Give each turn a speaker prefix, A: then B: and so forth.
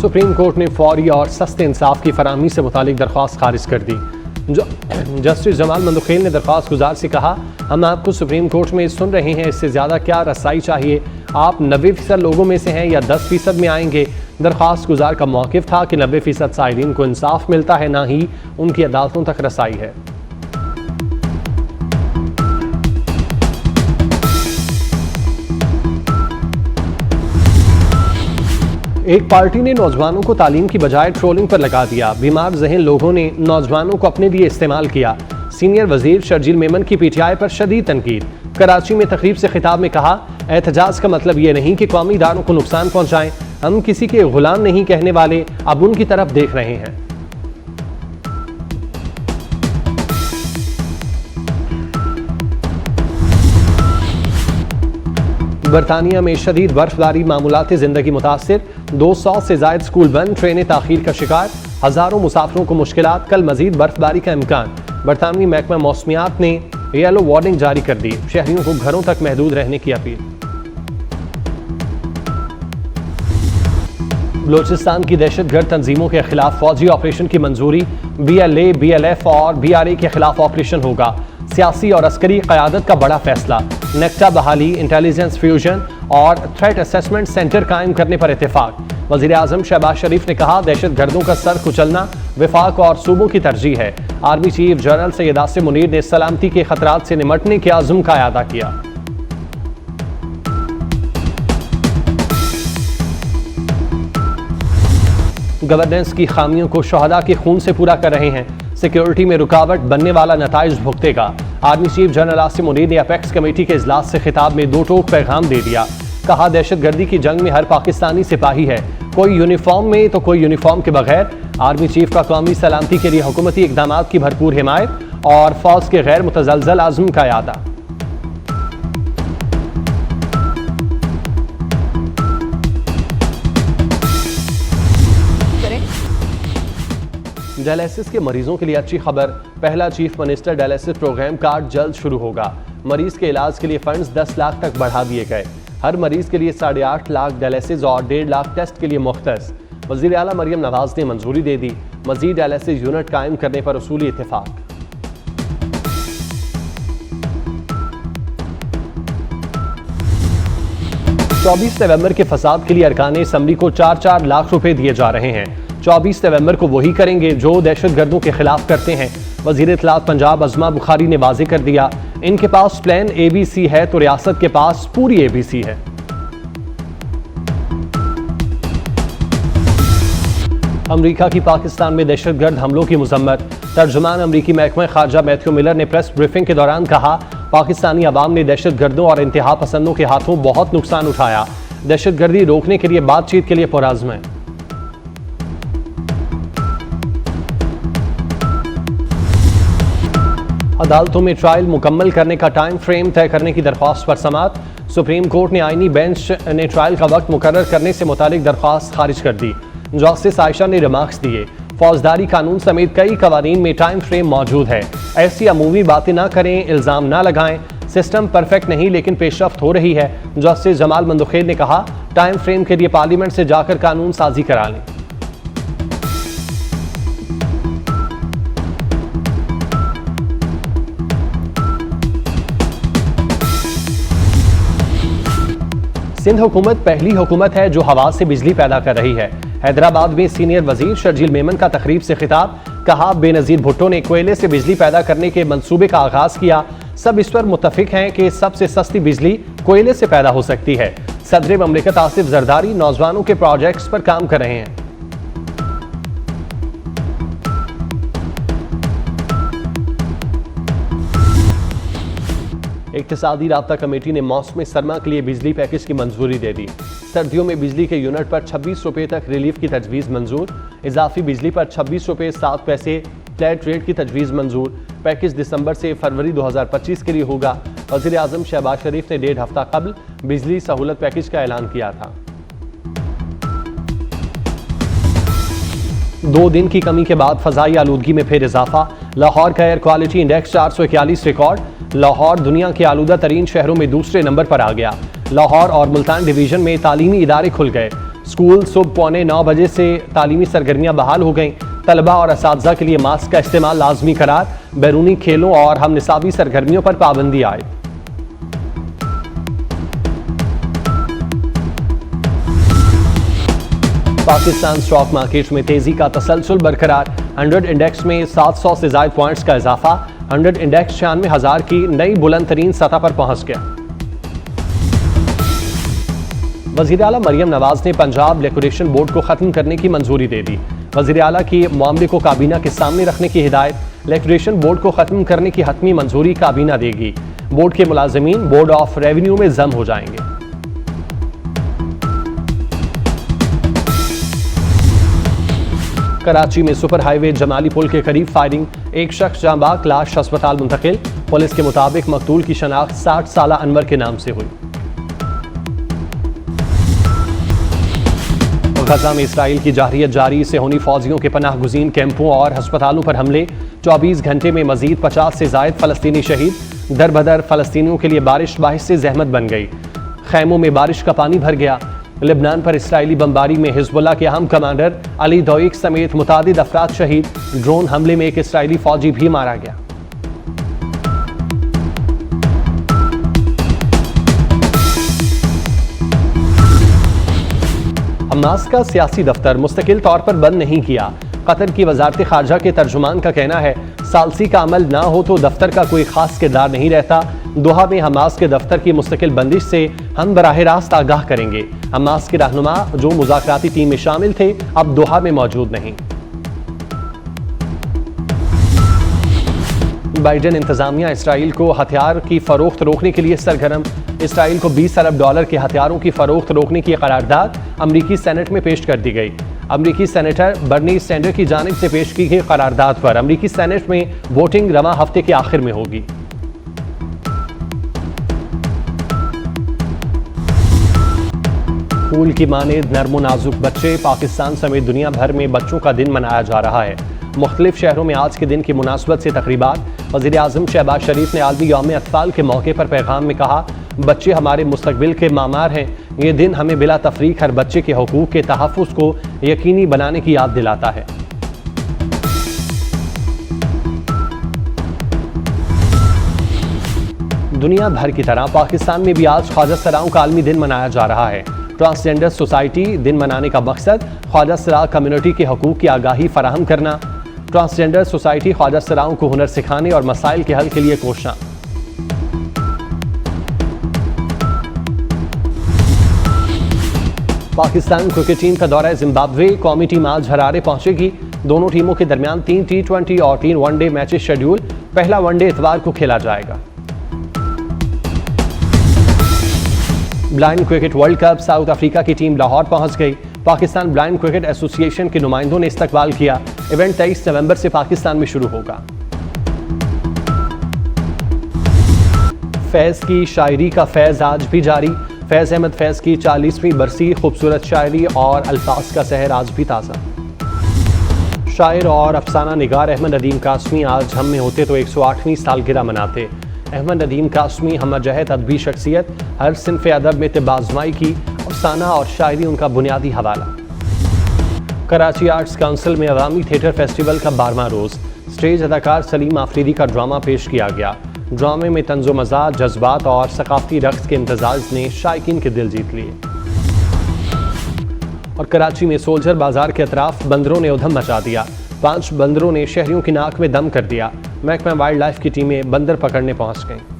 A: Supreme court ने फौरी और सस्ते इंसाफ की फराहमी से मुतालिक दरख्वास्त खारिज कर दी। जस्टिस जमाल मंदुखेल ने दरख्वास्त गुजार से कहा, हम आपको सुप्रीम कोर्ट में सुन रहे हैं, इससे ज़्यादा क्या रसाई चाहिए। आप 90% लोगों में से हैं या 10% में आएंगे। दरख्वास्त गुजार का मौक़िफ़ था कि 90% साइलिन को इंसाफ मिलता है, ना ही उनकी अदालतों तक रसाई है। एक पार्टी ने नौजवानों को तालीम की बजाय ट्रोलिंग पर लगा दिया। बीमार ज़हन लोगों ने नौजवानों को अपने लिए इस्तेमाल किया। सीनियर वजीर शर्जील मेमन की पीटीआई पर शदीद तनकीद। कराची में तकरीब से खिताब में कहा, एहतजाज का मतलब ये नहीं कि कौमी इदारों को नुकसान पहुंचाएं। हम किसी के गुलाम नहीं कहने वाले, अब उनकी तरफ देख रहे हैं। बरतानिया में शदीद बर्फबारी, मामूलाती जिंदगी मुतासिर। 200 से जायद स्कूल बंद, ट्रेनें ताखीर का शिकार, हजारों मुसाफिरों को मुश्किलात। कल मजीद बर्फबारी का इम्कान। बरतानवी महकमा मौसमियात ने येलो वार्निंग जारी कर दी। शहरियों को घरों तक महदूद रहने की अपील। बलोचिस्तान की दहशतगर्द तंजीमों के खिलाफ फौजी ऑपरेशन की मंजूरी। BLA, BLF और BRA के खिलाफ ऑपरेशन होगा। सियासी और अस्करी क़यादत का बड़ा फैसला। नेक्टा बहाली, इंटेलिजेंस फ्यूजन और थ्रेट असेसमेंट सेंटर कायम करने पर इत्तेफाक। वज़ीर आज़म शहबाज शरीफ ने कहा, दहशतगर्दों का सर कुचलना वफाक और सूबों की तरजीह है। Army chief general Syed Asim Munir ने सलामती के खतरात से निमटने के आज़म का अदा किया। गवर्नेंस की खामियों को शहदा के खून से पूरा कर रहे हैं। सिक्योरिटी में रुकावट बनने वाला नताइज भुगतेगा। Army chief general Asim Munir ने अपेक्स कमेटी के इजलास से खिताब में दो टोक पैगाम दे दिया। कहा, दहशतगर्दी की जंग में हर पाकिस्तानी सिपाही है, कोई यूनिफॉर्म में तो कोई यूनिफॉर्म के बगैर। आर्मी चीफ का कौमी सलामती के लिए हुकूमती इकदाम की भरपूर हिमायत और फौज के गैर मुतजलजल आज़म का यादा। डायलिसिस के मरीजों के लिए अच्छी खबर। पहला chief minister dialysis program card जल्द शुरू होगा। मरीज के इलाज के लिए फंड्स 10 लाख तक बढ़ा दिए गए। हर मरीज के लिए 8.5 लाख डायलिसिस और 1.5 लाख टेस्ट के लिए मुख्तस। वज़ीर आला मरियम नवाज ने मंजूरी दे दी। मजीद डायलिसिस यूनिट कायम करने पर उसूली इत्तेफाक। चौबीस नवंबर के फसाद के लिए अरकान असम्बली को 4-4 लाख रुपए दिए जा रहे हैं। 24 नवंबर को वही करेंगे जो दहशतगर्दों के खिलाफ करते हैं। वज़ीर इत्तलात पंजाब अज़मा बुखारी ने वाज़े कर दिया, इनके पास प्लान ABC है तो रियासत के पास पूरी ABC है। अमरीका की पाकिस्तान में दहशतगर्द हमलों की मज़म्मत। तर्जुमान अमरीकी महकमा खारजा मैथ्यू मिलर ने प्रेस ब्रीफिंग के दौरान कहा, पाकिस्तानी अवाम ने दहशतगर्दों और इंतहा पसंदों के हाथों बहुत नुकसान उठाया। दहशतगर्दी रोकने के लिए बातचीत के लिए पुरअज़्म है। अदालतों में ट्रायल मुकम्मल करने का टाइम फ्रेम तय करने की दरख्वास्त पर समाअत। सुप्रीम कोर्ट ने आईनी बेंच ने ट्रायल का वक्त मुकर्रर करने से मुतालिक दरख्वास्त खारिज कर दी। जस्टिस आयशा ने रिमार्क्स दिए, फौजदारी कानून समेत कई कवानीन में टाइम फ्रेम मौजूद है। ऐसी अमूमी बातें ना करें, इल्ज़ाम ना लगाएं। सिस्टम परफेक्ट नहीं लेकिन पेशरफ्त हो रही है। जस्टिस जमाल मंदुखेल ने कहा, टाइम फ्रेम के लिए पार्लियामेंट से जाकर कानून साजी करा लें। सिंध हुकूमत पहली हुकूमत है जो हवा से बिजली पैदा कर रही है। हैदराबाद में सीनियर वजीर शर्जील मेमन का तकरीब से खिताब। कहा, बेनजीर भुट्टो ने कोयले से बिजली पैदा करने के मंसूबे का आगाज किया। सब इस पर मुत्तफिक हैं कि सबसे सस्ती बिजली कोयले से पैदा हो सकती है। सदर ममलिकत आसिफ जरदारी नौजवानों के प्रोजेक्ट्स पर काम कर रहे हैं। इक्तिसादी राब्ता कमेटी ने मौसम सरमा के लिए बिजली पैकेज की मंजूरी दे दी। सर्दियों में बिजली के यूनिट पर 26 रुपये तक रिलीफ की तजवीज़ मंजूर। इजाफी बिजली पर 26 रुपये 7 पैसे फ्लैट रेट की तजवीज़ मंजूर। पैकेज दिसंबर से फरवरी 2025 के लिए होगा। वज़ीर आज़म शहबाज शरीफ ने 1.5 हफ्ता कबल बिजली सहूलत पैकेज का ऐलान किया था। 2 दिन की कमी के बाद फजाई आलूदगी में फिर इजाफा। लाहौर का air quality index 441 record. Lahore दुनिया के आलूदा तरीन शहरों में दूसरे नंबर पर आ गया। लाहौर और मुल्तान डिवीजन में तालीमी इदारे खुल गए। स्कूल सुबह 8:45 बजे से तालीमी सरगर्मियां बहाल हो गईं। तलबा और असातिज़ा के लिए मास्क का इस्तेमाल लाजमी करार। बैरूनी खेलों और हम निसाबी सरगर्मियों पर पाबंदी आए। पाकिस्तान स्टॉक मार्केट में तेजी का तसलसल बरकरार। 100 इंडेक्स में 700 से ज्यादा पॉइंट्स का इजाफा। 100 इंडेक्स 96,000 की नई बुलंद तरीन सतह पर पहुंच गया। वज़ीर आला मरियम नवाज ने पंजाब लिक्विडेशन बोर्ड को खत्म करने की मंजूरी दे दी। वज़ीर आला की मामले को काबीना के सामने रखने की हिदायत। लिक्विडेशन बोर्ड को खत्म करने की हतमी मंजूरी काबीना देगी। बोर्ड के मुलाजिमीन बोर्ड ऑफ रेवेन्यू में जम हो जाएंगे। कराची में सुपर हाईवे जमाली पुल के करीब फायरिंग। एक शख्स जाँ बाग, लाश अस्पताल मुंतकिल। पुलिस के मुताबिक मकतूल की शनाख्त 60 साला अनवर के नाम से हुई। गजा में इसराइल की जारहियत जारी। सेहूनी फौजियों के पनाह गुज़ीन कैंपों और अस्पतालों पर हमले। 24 घंटे में मजीद 50 से जायद फलस्तीनी शहीद। दर बदर फलस्तीनियों के लिए बारिश बाहिश से जहमत बन गई। खैमों में बारिश का पानी भर गया। लेबनान पर इसराइली बमबारी में हिजबुल्लाह के अहम कमांडर अली दौईक समेत मुतादिद अफराद शहीद। ड्रोन हमले में एक इसराइली फौजी भी मारा गया। हमास का सियासी दफ्तर मुस्तकिल तौर पर बंद नहीं किया। कतर की वजारत खारजा के तर्जुमान का कहना है, सालसी का अमल ना हो तो दफ्तर का कोई खास किरदार नहीं रहता। दोहा में हमास के दफ्तर की मुस्तकिल बंदिश से हम बराह रास्त आगाह करेंगे। हमास के रहनुमा जो मुज़ाकराती टीम में शामिल थे अब दोहा में मौजूद नहीं। बाइडेन इंतजामिया इसराइल को हथियार की फरोख्त रोकने के लिए सरगर्म। इसराइल को $20 अरब के हथियारों की फरोख्त रोकने की करारदाद अमरीकी सेनेट में पेश कर दी गई। अमरीकी सेनेटर बर्नी सैंडर्स की जानिब से पेश की गई करारदाद पर अमरीकी सेनेट में वोटिंग रवां हफ्ते के आखिर में होगी। फूल की मानेद नर्म नाजुक बच्चे। पाकिस्तान समेत दुनिया भर में बच्चों का दिन मनाया जा रहा है। मुख्तलिफ शहरों में आज के दिन की मुनासबत से तकरीबात। वज़ीर आज़म शहबाज शरीफ ने आलमी यौम अतफ़ाल के मौके पर पैगाम में कहा, बच्चे हमारे मुस्तकबिल के मामार हैं। ये दिन हमें बिला तफरीक हर बच्चे के हकूक़ के तहफ़्फ़ुज़ को यकीनी बनाने की याद दिलाता है। दुनिया भर की तरह पाकिस्तान में भी आज ख्वाजा सराओं का आलमी दिन मनाया जा रहा है। ट्रांसजेंडर सोसाइटी दिन मनाने का मकसद ख्वाजा सरा कम्युनिटी के हकूक़ की आगाही फराहम करना। ट्रांसजेंडर सोसाइटी ख्वाजा सराओं को हुनर सिखाने और मसाइल के हल के लिए कोशिश। पाकिस्तान क्रिकेट टीम का दौरा जिम्बाब्वे। कौमी टीम आज हरारे पहुंचेगी। दोनों टीमों के दरमियान 3 T20 और 3 वनडे मैचेस शेड्यूल। पहला वनडे इतवार को खेला जाएगा। Blind cricket world cup. South Africa की टीम लाहौर पहुंच गई। पाकिस्तान ब्लाइंड क्रिकेट एसोसिएशन के नुमाइंदों ने इस्तकबाल किया। इवेंट 23 नवंबर से पाकिस्तान में शुरू होगा। फैज़ की शायरी का फैज़ आज भी जारी। फैज़ अहमद फैज़ की 40वीं बरसी। खूबसूरत शायरी और अल्फाज का सहर आज भी ताज़ा। शायर और अफसाना निगार अहमद नदीम कासमी आज हम में होते तो 108वीं सालगिरह मनाते। अहमद नदीम कासमी हमजहत अदबी शख्सियत, हर सिनफ अदब में तिबाज़माई की। अफसाना और शायरी उनका बुनियादी हवाला। कराची आर्ट्स काउंसिल में अवामी थिएटर फेस्टिवल का 12वां रोज़। स्टेज अदाकार सलीम आफरीदी का ड्रामा पेश किया गया। ड्रामे में तंज़ो मज़ाक, जज्बात और सकाफ़ती रक़्स के इम्तज़ाज़ ने शायकीन के दिल जीत लिए। और कराची में सोल्जर बाजार के अतराफ बंदरों ने उधम मचा दिया। 5 बंदरों ने शहरियों की नाक में दम कर दिया। महकमा वाइल्ड लाइफ की टीमें बंदर पकड़ने पहुंच गईं।